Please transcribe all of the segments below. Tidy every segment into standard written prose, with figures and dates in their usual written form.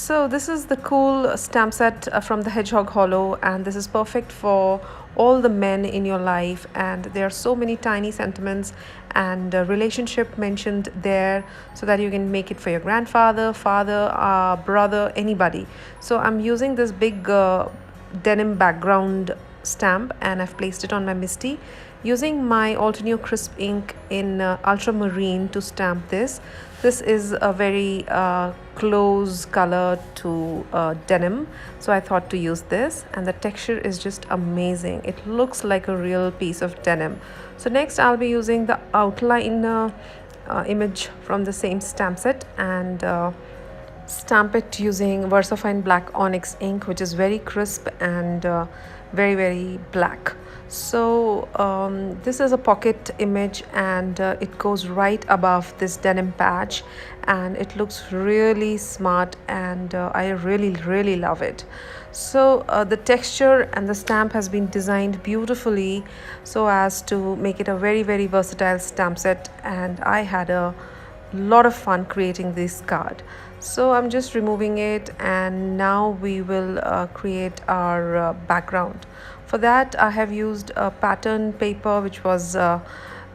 So this is the cool stamp set from the Hedgehog Hollow, and this is perfect for all the men in your life. And there are so many tiny sentiments and relationship mentioned there, so that you can make it for your grandfather, father, brother, anybody. So I'm using this big denim background stamp, and I've placed it on my Misty using my Altenio Crisp ink in ultramarine to stamp this. This is a very close color to denim, so I thought to use this, and the texture is just amazing. It looks like a real piece of denim. So next I'll be using the outline image from the same stamp set, and stamp it using VersaFine Black Onyx ink, which is very crisp and very black. So this is a pocket image, and it goes right above this denim patch, and it looks really smart, and I really love it. So the texture and the stamp has been designed beautifully so as to make it a very versatile stamp set, and I had a lot of fun creating this card. So I'm just removing it, and now we will create our background. For that I have used a pattern paper which was a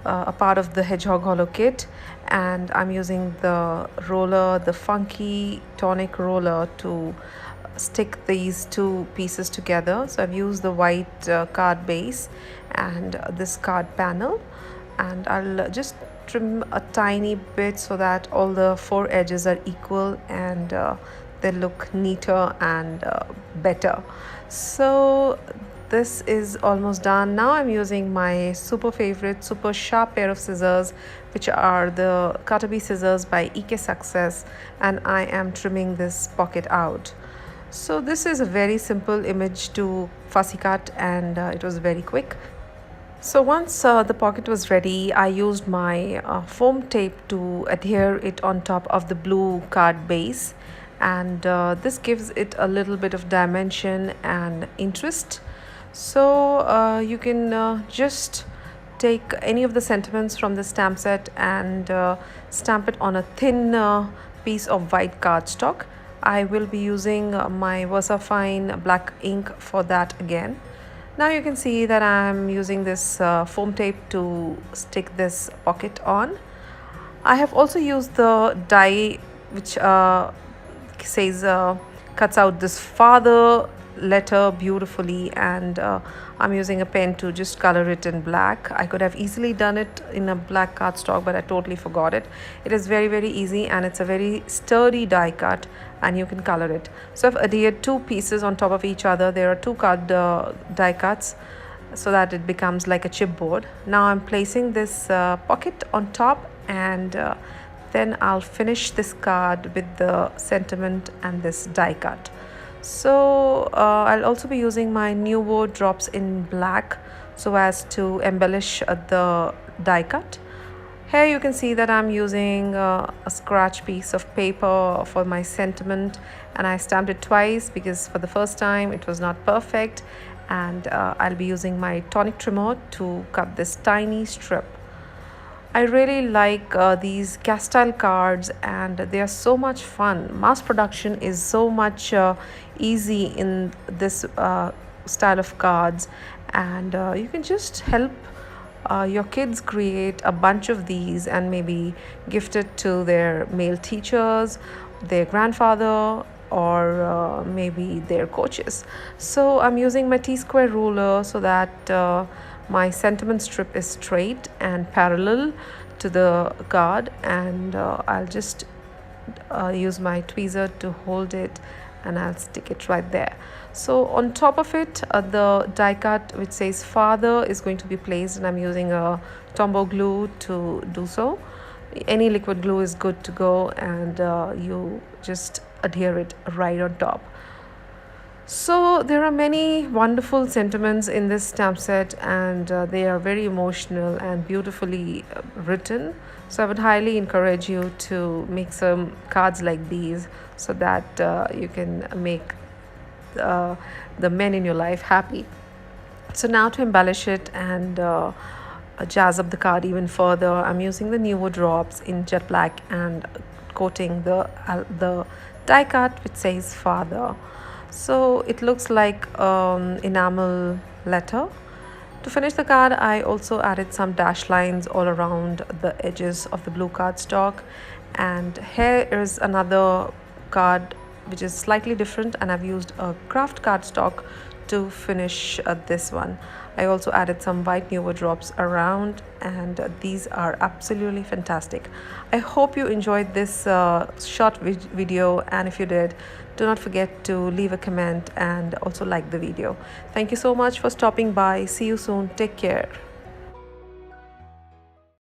part of the Hedgehog Hollow kit, and I'm using the roller, the funky tonic roller, to stick these two pieces together. So I've used the white card base and this card panel, and I'll just trim a tiny bit so that all the four edges are equal, and they look neater and better. So this is almost done. Now I'm using my super favorite super sharp pair of scissors, which are the Cutter-Bee scissors by EK Success, and I am trimming this pocket out. So this is a very simple image to fussy cut, and it was very quick. So once the pocket was ready, I used my foam tape to adhere it on top of the blue card base, and this gives it a little bit of dimension and interest. So you can just take any of the sentiments from the stamp set and stamp it on a thin piece of white cardstock. I will be using my VersaFine black ink for that again. Now you can see that I'm using this foam tape to stick this pocket on. I have also used the die which says cuts out this father letter beautifully, and I'm using a pen to just color it in black. I could have easily done it in a black cardstock, but I totally forgot it. It is very easy, and it's a very sturdy die cut, and you can color it. So I've adhered two pieces on top of each other. There are two card die cuts so that it becomes like a chipboard. Now I'm placing this pocket on top, and then I'll finish this card with the sentiment and this die cut. So I'll also be using my Nuvo drops in black so as to embellish the die cut. Here you can see that I'm using a scratch piece of paper for my sentiment, and I stamped it twice because for the first time it was not perfect, and I'll be using my tonic trimmer to cut this tiny strip. I really like these Castile cards, and they are so much fun. Mass production is so much easy in this style of cards, and you can just help your kids create a bunch of these and maybe gift it to their male teachers, their grandfather, or maybe their coaches. So I'm using my T-square ruler so that my sentiment strip is straight and parallel to the card, and I'll just use my tweezer to hold it, and I'll stick it right there. So on top of it, the die cut which says father is going to be placed, and I'm using a Tombow glue to do so. Any liquid glue is good to go, and you just adhere it right on top. So there are many wonderful sentiments in this stamp set, and they are very emotional and beautifully written. So I would highly encourage you to make some cards like these so that you can make the men in your life happy. So now to embellish it and jazz up the card even further, I'm using the Nuvo drops in jet black and coating the die cut which says father. So it looks like enamel letter. To finish the card, I also added some dash lines all around the edges of the blue cardstock. And here is another card which is slightly different, and I've used a craft cardstock to finish this one. I also added some white nuvo drops around, and these are absolutely fantastic. I hope you enjoyed this short video, and if you did, do not forget to leave a comment and also like the video. Thank you so much for stopping by. See you soon. Take care.